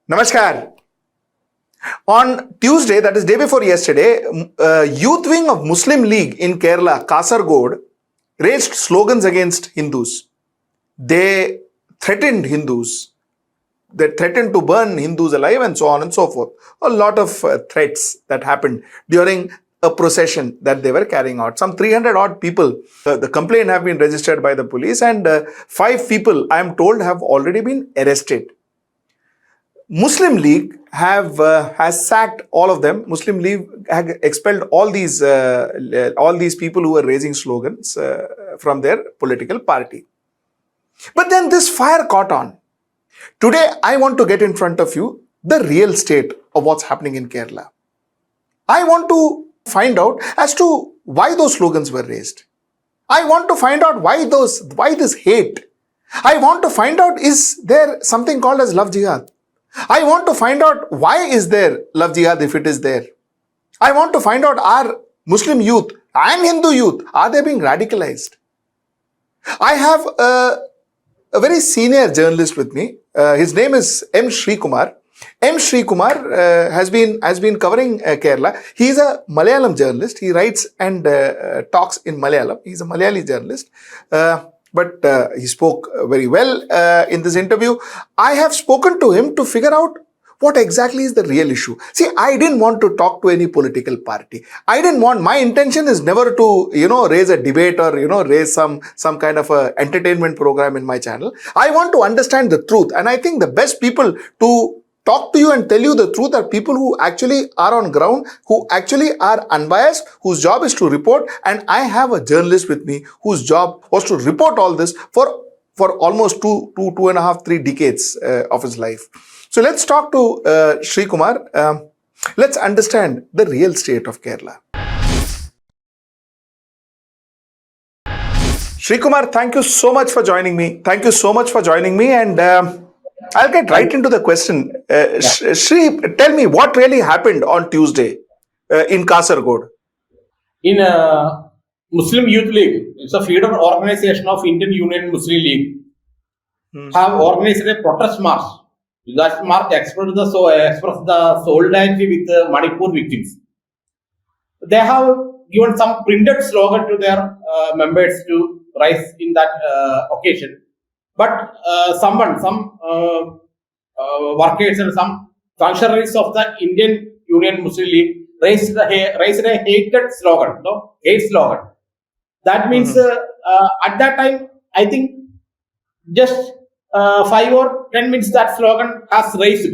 Namaskar. On Tuesday, that is day before yesterday, youth wing of Muslim League in Kerala, Kasaragod, raised slogans against Hindus. They threatened Hindus. They threatened to burn Hindus alive and so on and so forth. A lot of threats that happened during a procession that they were carrying out. Some 300 odd people, the complaint have been registered by the police, and 5 people, I am told, have already been arrested. Muslim League has sacked all of them. Muslim League had expelled all these people who were raising slogans from their political party. But then this fire caught on. Today, I want to get in front of you the real state of what's happening in Kerala. I want to find out as to why those slogans were raised. I want to find out why this hate. I want to find out, is there something called as love jihad? I want to find out why is there love jihad if it is there. I want to find out, are Muslim youth and Hindu youth, are they being radicalized? I have a very senior journalist with me. His name is Sreekumar. Sreekumar has been covering Kerala. He is a Malayalam journalist. He writes and talks in Malayalam. He is a Malayali journalist. But he spoke very well in this interview. I have spoken to him to figure out what exactly is the real issue. See, I didn't want to talk to any political party. My intention is never to, raise a debate or, raise some kind of a entertainment program in my channel. I want to understand the truth. And I think the best people to talk to you and tell you the truth are people who actually are on ground, who actually are unbiased, whose job is to report. And I have a journalist with me whose job was to report all this for almost 2.5, 3 decades of his life. So let's talk to Sreekumar. Let's understand the real state of Kerala. Sreekumar, thank you so much for joining me. And I'll get right into the question. Sri, tell me what really happened on Tuesday in Kasaragod. In Muslim Youth League, it's a feeder organization of Indian Union Muslim League, have organized a protest march. That march expressed the solidarity with Manipur victims. They have given some printed slogan to their members to rise in that occasion. But some workers and some functionaries of the Indian Union Muslim League raised a hated slogan, hate slogan. That means at that time, I think just 5 or 10 minutes that slogan has raised.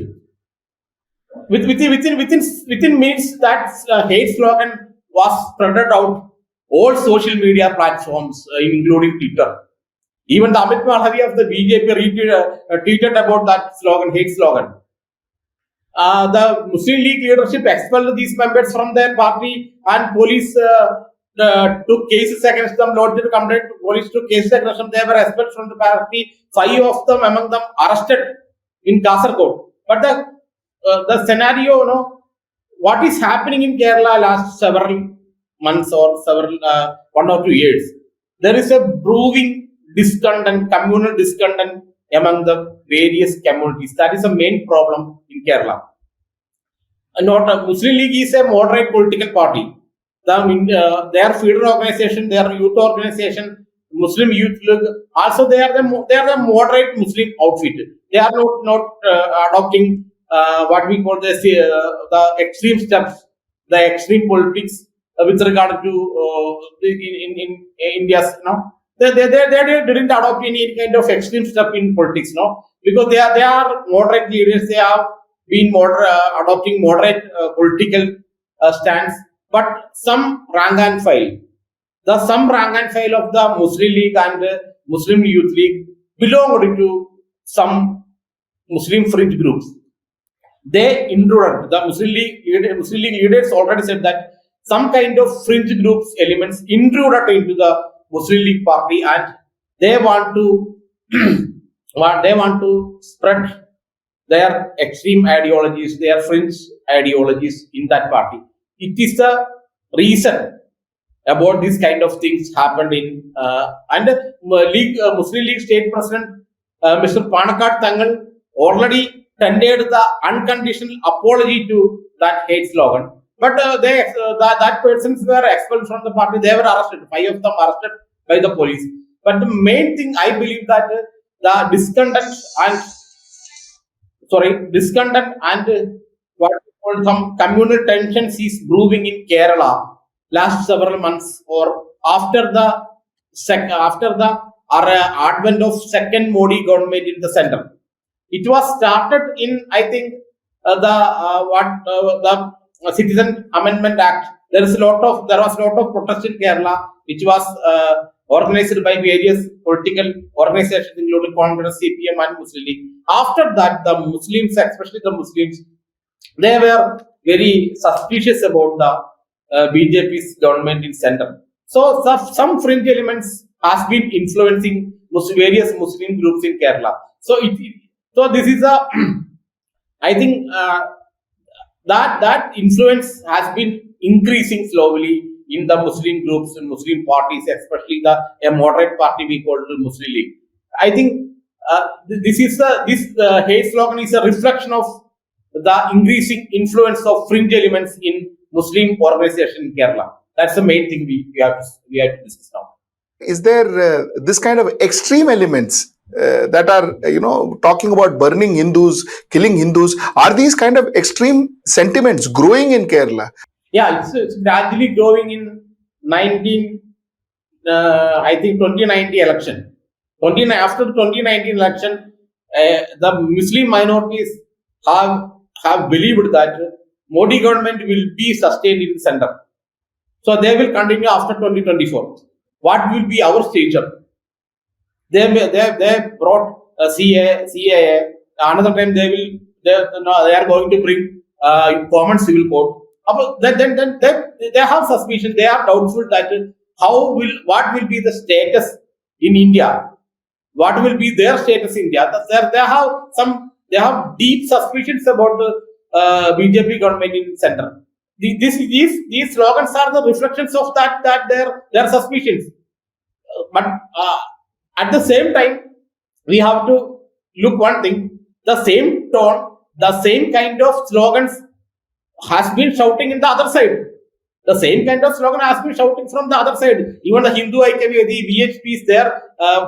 Within minutes, that hate slogan was spread out all social media platforms, including Twitter. Even the Amit of the BJP tweeted about that slogan, hate slogan. The Muslim League leadership expelled these members from their party, and police took cases against them, lodged a complaint. Police took cases against them. They were expelled from the party. 5 of them, among them, arrested in Kasaragod. But the scenario, what is happening in Kerala last several months or 1 or 2 years, there is a brewing discontent, communal discontent among the various communities. That is the main problem in Kerala. Muslim League is a moderate political party. Their feeder organization, their youth organization, Muslim Youth League, also they are the moderate Muslim outfit. They are not adopting what we call the extreme steps, the extreme politics with regard to in India's They didn't adopt any kind of extreme step in politics, because they are moderate leaders. They have been adopting moderate political stance. But some rank and file of the Muslim League and Muslim Youth League belong to some Muslim fringe groups. They intruded. The Muslim League leaders already said that some kind of fringe groups elements intruded into the Muslim League party, and they want to spread their extreme ideologies, their fringe ideologies in that party. It is the reason about this kind of things happened in and Muslim League State President Mr. Panakad Tangal already tendered the unconditional apology to that hate slogan. But that persons were expelled from the party. They were arrested. 5 of them arrested by the police. But the main thing I believe that the discontent and what we call some communal tensions is brewing in Kerala last several months or after the advent of second Modi government in the center. It was started in, I think, the Citizen Amendment Act. There was a lot of protest in Kerala, which was organized by various political organizations, including Congress, CPM, and Muslim League. After that, the Muslims, especially the Muslims, they were very suspicious about the BJP's government in center. So some fringe elements has been influencing various Muslim groups in Kerala. So this is a, I think that influence has been increasing slowly in the Muslim groups and Muslim parties, especially a moderate party we call the Muslim League. I think this hate slogan is a reflection of the increasing influence of fringe elements in Muslim organization in Kerala. That's the main thing we have to discuss now. Is there this kind of extreme elements that are, talking about burning Hindus, killing Hindus? Are these kind of extreme sentiments growing in Kerala? Yeah, it's gradually growing in 2019 election. After the 2019 election, the Muslim minorities have believed that Modi government will be sustained in the center. So they will continue after 2024. What will be our stature? They brought CAA. Another time they are going to bring common civil code. Then they have suspicion. They are doubtful that what will be the status in India? What will be their status in India? They have deep suspicions about the BJP government in center. These slogans are the reflections of their suspicions. But at the same time, we have to look one thing: the same tone, the same kind of slogans has been shouting in the other side. The same kind of slogan has been shouting from the other side. Even the Hindu IKV, the VHPs, their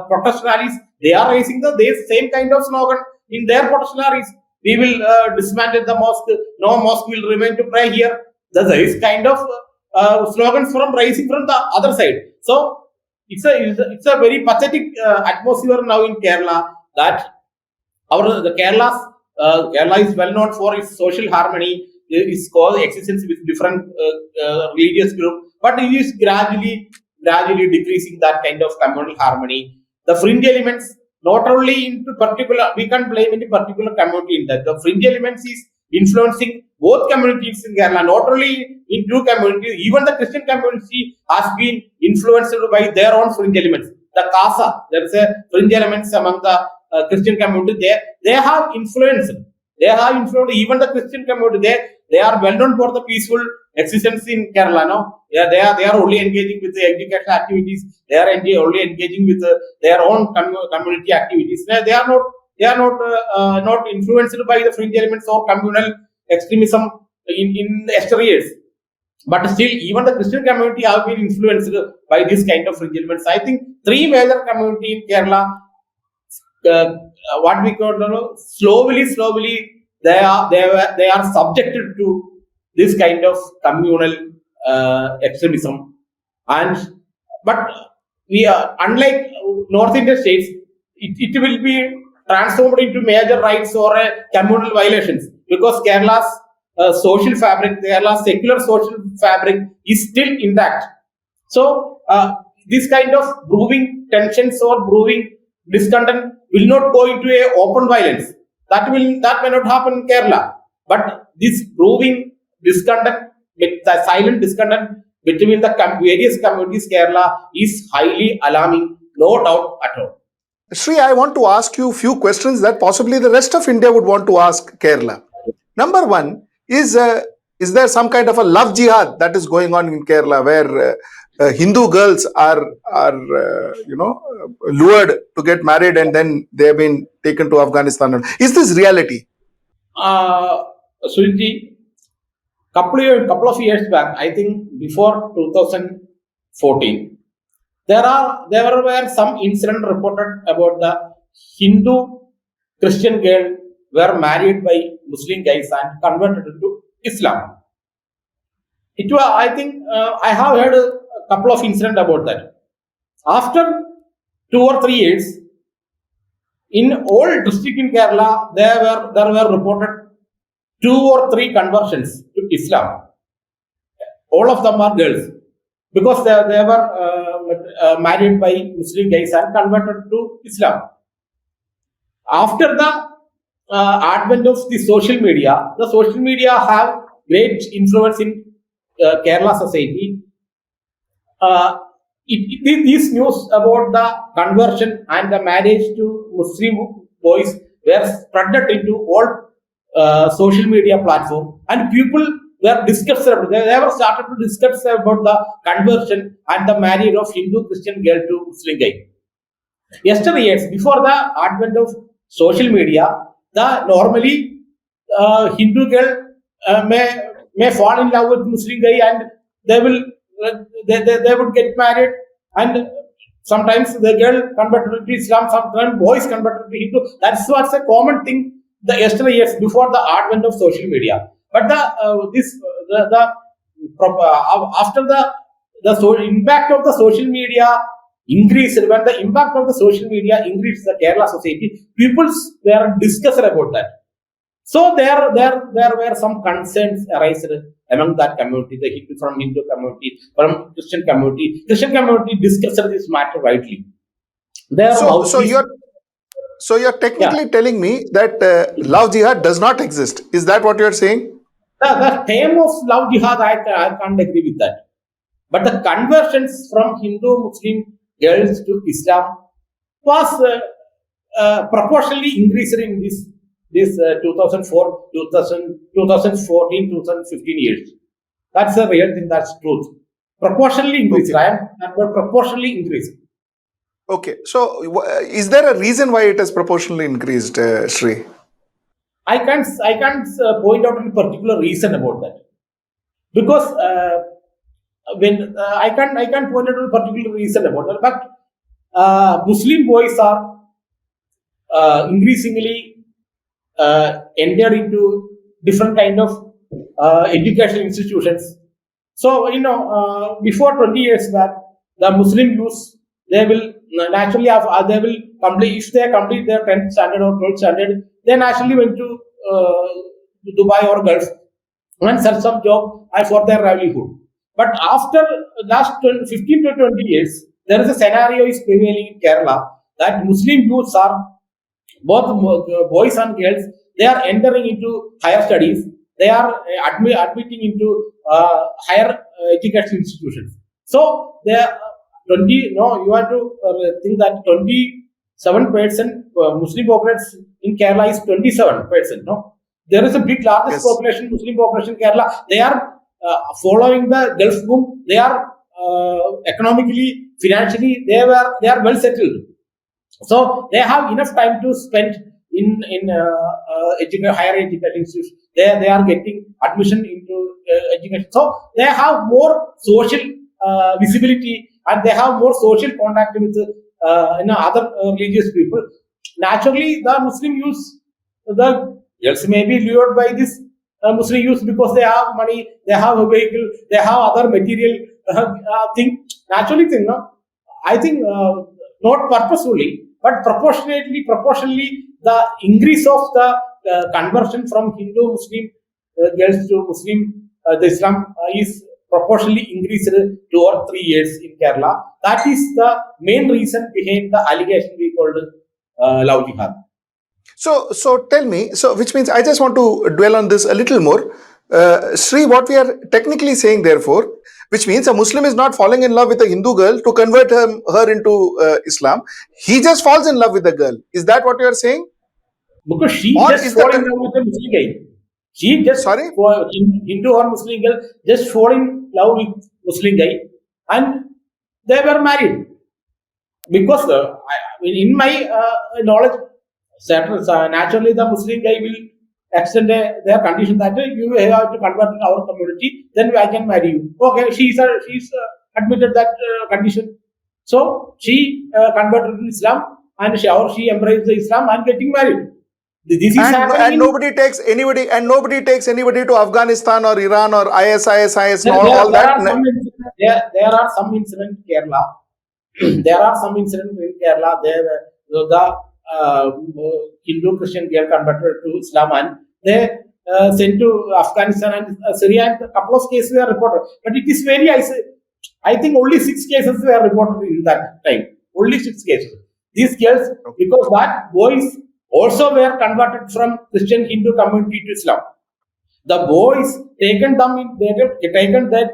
protest rallies, they are raising the same kind of slogan in their protest rallies. We will dismantle the mosque. No mosque will remain to pray here. There is kind of slogans rising from the other side. So it's a very pathetic atmosphere now in Kerala. That Kerala is well known for its social harmony. Its coexistence with different religious groups, but it is gradually decreasing that kind of communal harmony. The fringe elements, not only into particular, we can't blame any particular community in that. The fringe elements is influencing both communities in Kerala, not only in two communities, even the Christian community has been influenced by their own fringe elements. The Kasa, there is a fringe elements among the Christian community. They have influenced. They have influenced even the Christian community. They are well known for the peaceful existence in Kerala. No, they are only engaging with the education activities. They are only engaging with their own community activities. They are not influenced by the fringe elements or communal extremism in yesteryears. But still, even the Christian community have been influenced by this kind of fringe elements. I think three major community in Kerala, what we call slowly they are subjected to this kind of communal extremism. But we are, unlike North Indian states, it will be transformed into major rights or communal violations, because Kerala's social fabric, Kerala's secular social fabric is still intact. So this kind of brewing tensions or brewing discontent will not go into a open violence. That may not happen in Kerala. But this brewing discontent, the silent discontent between the various communities Kerala is highly alarming, no doubt at all. Sri, I want to ask you a few questions that possibly the rest of India would want to ask Kerala. Number one, is there some kind of a love jihad that is going on in Kerala, where Hindu girls are lured to get married and then they have been taken to Afghanistan? Is this reality? Sujit, couple of years back, I think before 2014, there were some incident reported about the Hindu Christian girl were married by Muslim guys and converted into Islam. It was, I think, I have heard a couple of incidents about that. After 2 or 3 years, in all district in Kerala, there were reported 2 or 3 conversions to Islam. All of them are girls because they were married by Muslim guys and converted to Islam. After the advent of the social media have great influence in Kerala society. These news about the conversion and the marriage to Muslim boys were spreaded into all social media platform, and people were discussed. They were started to discuss about the conversion and the marriage of Hindu Christian girl to Muslim guy. Yesterday, before the advent of social media, the normally Hindu girl may fall in love with Muslim guy and they will they would get married, and sometimes the girl converted to Islam, sometimes boys converted to Hindu. That's what's a common thing the yesterday years before the advent of social media. But after the impact of the social media increased, when the impact of the social media increased the Kerala society, people were discussed about that. So there were some concerns arised among that community, the Hindu from Hindu community, from Christian community. Christian community discussed this matter widely. So you're technically telling me that love jihad does not exist. Is that what you're saying? The term of love jihad, I can't agree with that. But the conversions from Hindu Muslim girls to Islam was proportionally increased in this 2004, 2014, 2015 years. That's the real thing. That's truth. Proportionally increased. Okay. Proportionally increased. Okay. So is there a reason why it has proportionally increased, Sri? I can't point out any particular reason about that, because when I can't point out a particular reason about that. But Muslim boys are increasingly entered into different kind of education institutions. So before 20 years back, the Muslim youth, they will naturally have they will complete, if they complete their 10th standard or 12th standard, they naturally went to Dubai or Gulf and search some job for their livelihood. But after last 15 to 20 years, there is a scenario is prevailing in Kerala that Muslim youths are, both boys and girls, they are entering into higher studies. They are admitting into higher education institutions. So they are you have to think that 27% Muslim population in Kerala is 27%. No, there is a big largest population, Muslim population in Kerala. They are following the Gulf boom. They are economically, financially, they are well settled. So they have enough time to spend in higher education institutions. They are getting admission into education. So they have more social visibility, and they have more social contact with other religious people. Naturally, the Muslim youth, the girls may be lured by this Muslim youth because they have money, they have a vehicle, they have other material thing. Naturally, thing, no? I think not purposefully, but proportionally, the increase of the conversion from Hindu Muslim girls to Muslim the Islam is proportionally increased 2 or 3 years in Kerala. That is the main reason behind the allegation we called love jihad. So tell me, which means I just want to dwell on this a little more. Sri, what we are technically saying, therefore, which means a Muslim is not falling in love with a Hindu girl to convert her into Islam. He just falls in love with the girl. Is that what you are saying? Because she just falls in love with a Muslim guy. She just, for Hindu or Muslim girl, just fall in love with Muslim guy, and they were married. Because in my knowledge, naturally the Muslim guy will extend their condition that you have to convert in our community, then I can marry you. Okay, she's admitted that condition. So she converted to Islam and she embraced the Islam and getting married. This is happening. And nobody takes anybody to Afghanistan or Iran or ISIS, There all that. There are some incidents in Kerala. There are some incidents in Kerala. The Hindu Christian girl converted to Islam and they sent to Afghanistan and Syria. And a couple of cases were reported, but it is very I think only 6 cases were reported in that time. Only 6 cases. These girls, because that boys also were converted from Christian Hindu community to Islam. The boys taken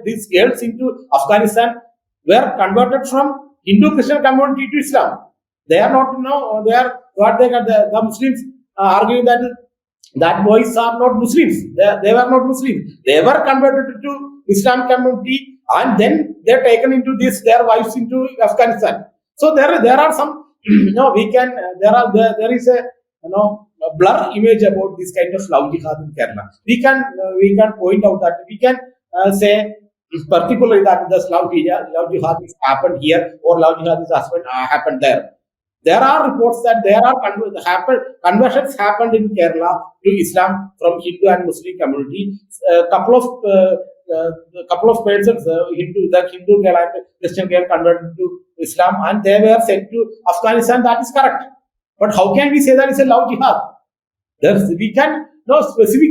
these girls into Afghanistan were converted from Hindu Christian community to Islam. They are not, they are what they got. The Muslims arguing that boys are not Muslims. They were not Muslims. They were converted to Islam community and then they're taken into their wives into Afghanistan. So there are some, there is a blur image about this kind of love jihad in Kerala. We can point out that we can say particularly that the love jihad has happened here or love jihad has happened there. There are reports that there are conversions happened in Kerala to Islam from Hindu and Muslim community. Couple of persons, the Hindu girl and Christian girl converted to Islam and they were sent to Afghanistan. That is correct. But how can we say that it's a love jihad? We can no specific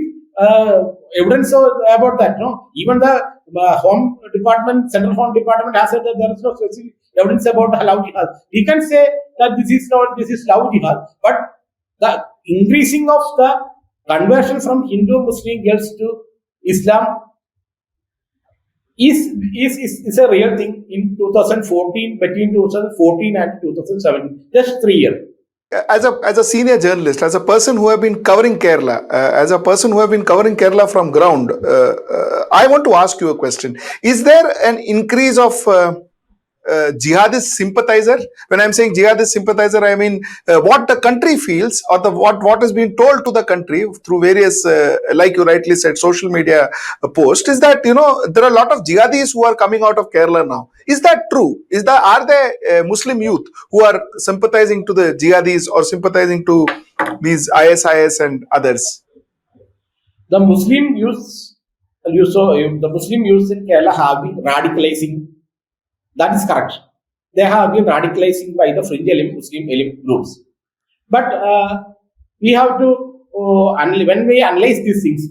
evidence about that. No, even the Home Department, Central Home Department has said that there is no specific evidence about love jihad. We can say that this is love jihad, but the increasing of the conversion from Hindu Muslim girls to Islam is a real thing in 2014, between 2014 and 2017, just 3 years. As a senior journalist, as a person who have been covering Kerala, from ground, I want to ask you a question. Is there an increase of jihadist sympathizer? When I'm saying jihadist sympathizer, I mean what the country feels or what is being told to the country through various, like you rightly said, social media posts, is that there are a lot of jihadis who are coming out of Kerala now. Is that true? Are there Muslim youth who are sympathizing to the jihadis or sympathizing to these ISIS and others? The Muslim youth in Kerala have been radicalizing. That is correct. They have been radicalizing by the fringe Muslim groups. But we have to, when we analyze these things,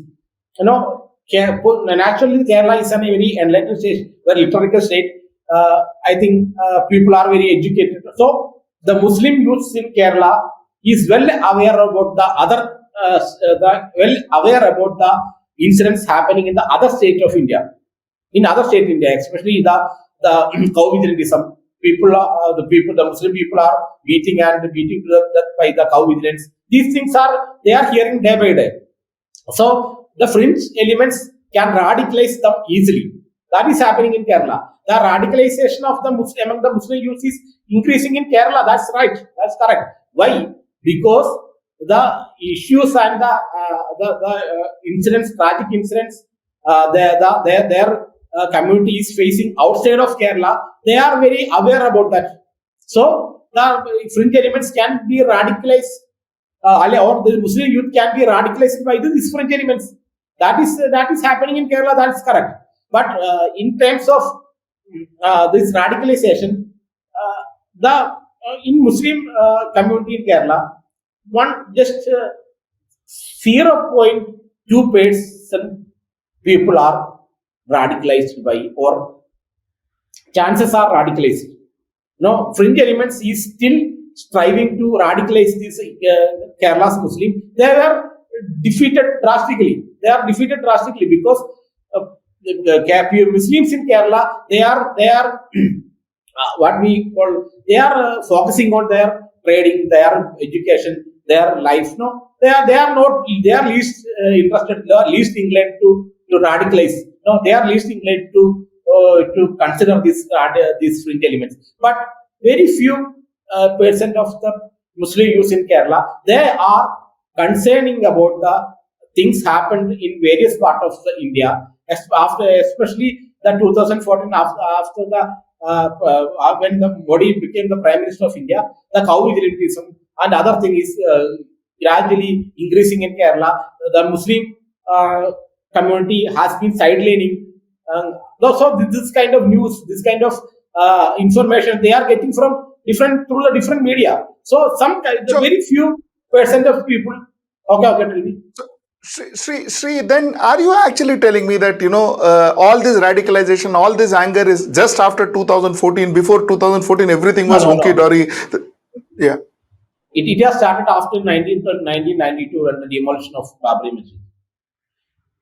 naturally Kerala is a very enlightened state, very literary state. I think people are very educated. So the Muslim youth in Kerala is well aware about the incidents happening in the other state of India. In other state of India, especially the cow vigilantism, the Muslim people are beating to death by the cow vigilance. These things they are hearing day by day. So the fringe elements can radicalize them easily. That is happening in Kerala. The radicalization of among the Muslim youth is increasing in Kerala. That's right. That's correct. Why? Because the issues and the incidents, tragic incidents, their community is facing outside of Kerala, they are very aware about that. So the fringe elements can be radicalized, or the Muslim youth can be radicalized by these fringe elements. That is happening in Kerala. That is correct. But in terms of this radicalization, in Muslim community in Kerala, one just 0.2% people are radicalized by, or chances are radicalized. Fringe elements is still striving to radicalize this Kerala's Muslim. They were defeated drastically. They are defeated drastically because the Muslims in Kerala, they are what we call, they are focusing on their trading, their education, their life. They are least interested, least inclined to radicalize. They are least inclined to consider these fringe elements. But very few percent of the Muslim youth in Kerala, they are concerning about the things happened in various parts of the India, especially the 2014 after the when the Modi became the Prime Minister of India, the cow vigilantism and other thing is gradually increasing in Kerala. The Muslim community has been sidelining. So this kind of news, this kind of information they are getting from through the different media. So very few percent of people. Okay, tell me. Sri, then are you actually telling me that, all this radicalization, all this anger is just after 2014? Before 2014, everything was hunky dory? Yeah. It has started after 1992 and the demolition of Babri Masjid.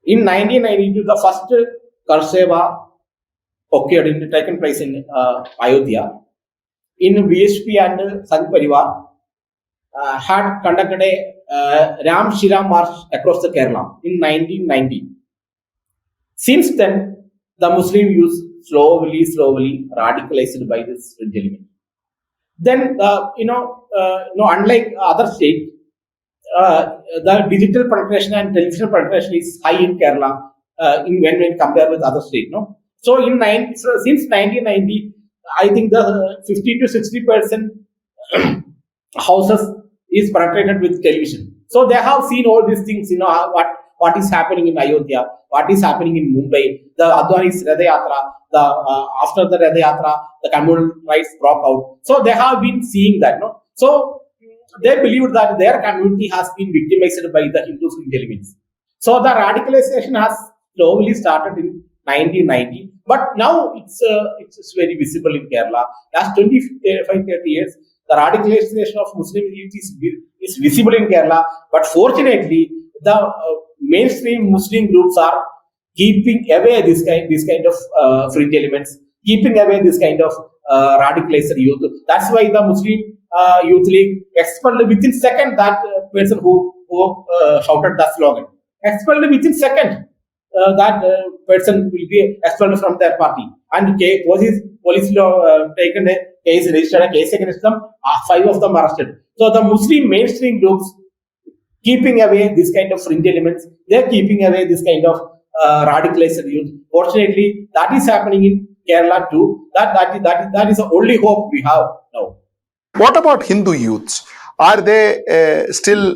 In 1992, the first Karseva occurred taken place in Ayodhya. In BHP and Sangh Parivar had conducted a Ram Shriram March across the Kerala in 1990. Since then, the Muslim youth slowly radicalized by this element. Then, unlike other states, the digital penetration and television penetration is high in Kerala when compared with other states. No, so since 1990, I think the 50 to 60% houses is penetrated with television. So they have seen all these things, what is happening in Ayodhya, what is happening in Mumbai, the Advani's Ratha Yatra, after the Ratha Yatra, the communal rights broke out. So they have been seeing that, no? So they believed that their community has been victimized by the Hindu fringe elements. So the radicalization has slowly started in 1990, but now it's very visible in Kerala. Last 25-30 years, the radicalization of Muslim youth is visible in Kerala, but fortunately, the mainstream Muslim groups are keeping away this kind of fringe elements, keeping away this kind of radicalized youth. That's why the Muslim Youth League expelled within second that person who shouted that slogan. Expelled within second. That person will be expelled from their party. And police taken a case, registered a case against them. 5 of them arrested. So the Muslim mainstream groups keeping away this kind of fringe elements. They're keeping away this kind of radicalized youth. Fortunately, that is happening in Kerala too. That is the only hope we have now. What about Hindu youths? Are they still,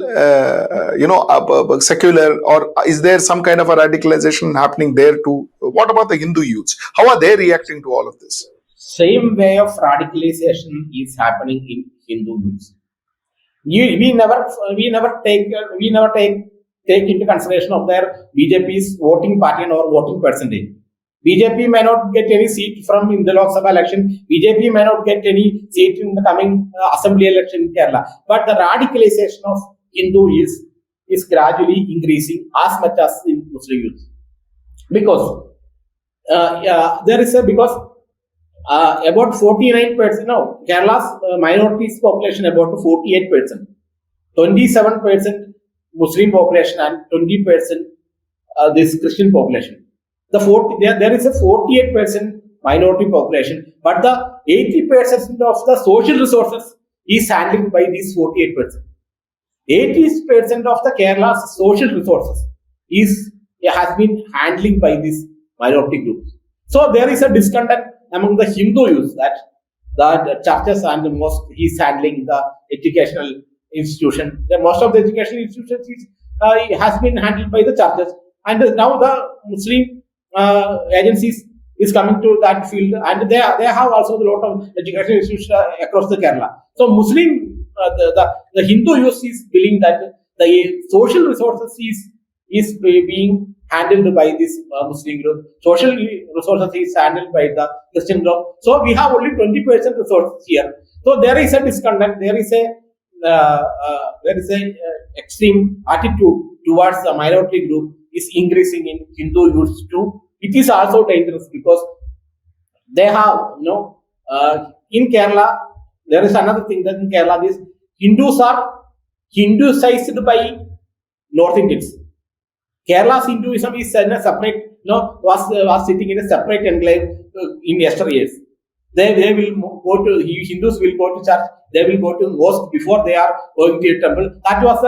secular, or is there some kind of a radicalization happening there too? What about the Hindu youths? How are they reacting to all of this? Same way of radicalization is happening in Hindu youths. We never take into consideration of their BJP's voting pattern or voting percentage. BJP may not get any seat from in the Lok Sabha election. BJP may not get any seat in the coming assembly election in Kerala. But the radicalization of Hindu is gradually increasing as much as in Muslim youth. Because about 49%, Kerala's minorities population about 48%, 27% Muslim population and 20% this Christian population. There is a 48% minority population, but the 80% of the social resources is handled by these 48%. 80% of the Kerala's social resources has been handling by these minority groups. So there is a discontent among the Hindu youth that the churches and the mosque is handling the educational institution. Most of the educational institutions has been handled by the churches, and now the Muslim agencies is coming to that field, and they have also a lot of educational institutions across the Kerala. So Muslim, the Hindu youth is believing that the social resources is being handled by this Muslim group. Social resources is handled by the Christian group. So we have only 20% resources here. So there is a discontent. There is a extreme attitude towards the minority group is increasing in Hindu youth too. It is also dangerous because they have, in Kerala, there is another thing that in Kerala, these Hindus are Hinduized by North Indians. Kerala's Hinduism is in a separate, was sitting in a separate enclave in yesteryears. They will go to, Hindus will go to church, they will go to mosque before they are going to a temple. That was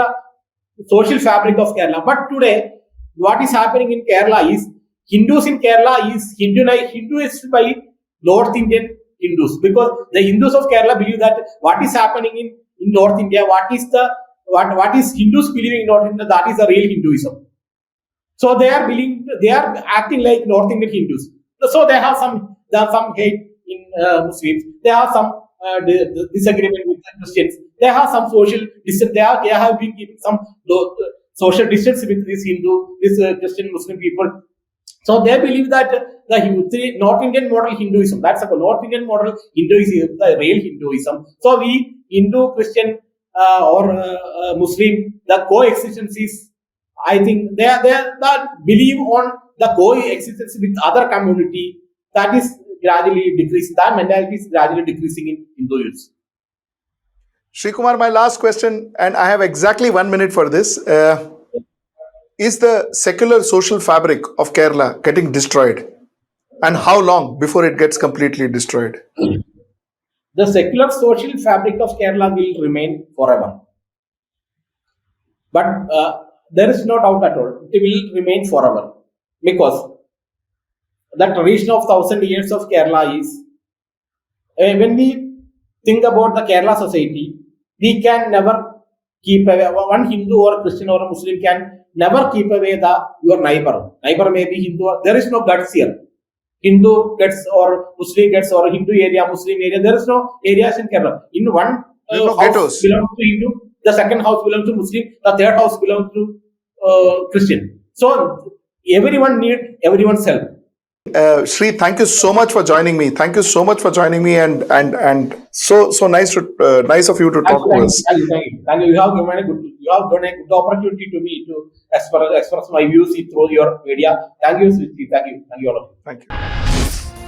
social fabric of Kerala. But today, what is happening in Kerala is Hindus in Kerala is Hinduized by North Indian Hindus, because the Hindus of Kerala believe that what is happening in North India, what is Hindus believing in North India, that is the real Hinduism. So they are acting like North Indian Hindus. So they have some hate in Muslims. They have some disagreement with the Christians. They have some social distance. They have been keeping some social distance with these Christian Muslim people. So they believe that the North Indian model Hinduism, that's a North Indian model Hinduism, the real Hinduism. So we Hindu, Christian or Muslim, the coexistence is, I think they believe on the coexistence with other community, that is gradually decreasing. That mentality is gradually decreasing in Hindu youths. Sreekumar, my last question, and I have exactly 1 minute for this. Is the secular social fabric of Kerala getting destroyed? And how long before it gets completely destroyed? The secular social fabric of Kerala will remain forever. But there is no doubt at all. It will remain forever. Because the tradition of 1,000 years of Kerala is, when we think about the Kerala society, we can never keep away, one Hindu or Christian or a Muslim can never keep away your neighbor. Neighbor may be Hindu. There is no guts here. Hindu gets or Muslim gets or Hindu area, Muslim area. There is no areas in Kerala. In one house belongs to Hindu, the second house belongs to Muslim, the third house belongs to Christian. So everyone needs everyone's help. Sri, thank you so much for joining me. Thank you so much for joining me, and so nice of you to talk to us. Thank you. You have given a good opportunity to me to express my views through your media. Thank you, Sujit. Thank you all of you. Thank you.